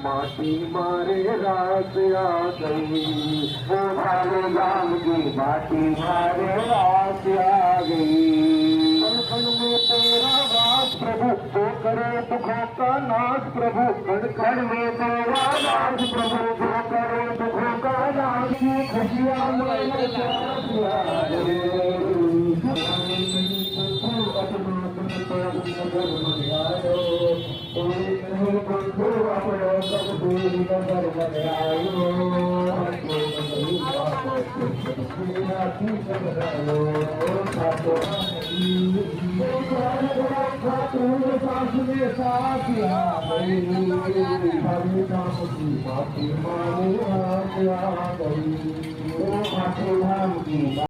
माटी मारे रात आ गई वो भाले राम की माटी मारे रात आ गई कण में तेरा वास प्रभु जो करे दुखों का नाश प्रभु कण में तेरा वास प्रभु जो करे दुखों का नाश की खुशियां